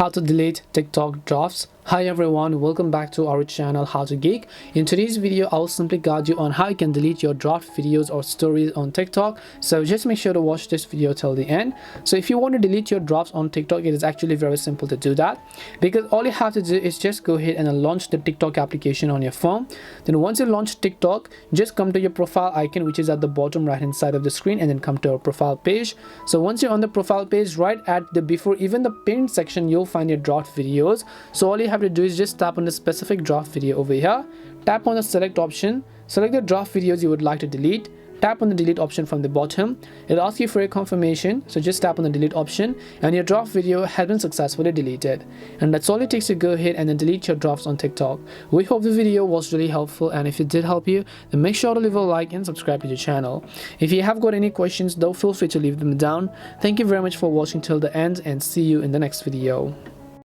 how to delete TikTok drafts. Hi everyone, welcome back to our channel How to Geek. In today's video, I'll simply guide you on how you can delete your draft videos or stories on TikTok. So just make sure to watch this video till the end. So if you want to delete your drafts on TikTok, it is actually very simple to do that, because all you have to do is just go ahead and launch the TikTok application on your phone. Then once you launch TikTok, just come to your profile icon, which is at the bottom right hand side of the screen, and then come to our profile page. So once you're on the profile page, right at the before even the pinned section, you'll find your draft videos. So all you have to do is just tap on the specific draft video over here, tap on the select option, select the draft videos you would like to delete, tap on the delete option from the bottom. It'll ask you for a confirmation, so just tap on the delete option and your draft video has been successfully deleted. And that's all it takes to go ahead and then delete your drafts on TikTok. We hope the video was really helpful, and if it did help you, then make sure to leave a like and subscribe to the channel. If you have got any questions, don't feel free to leave them down. Thank you very much for watching till the end, and see you in the next video.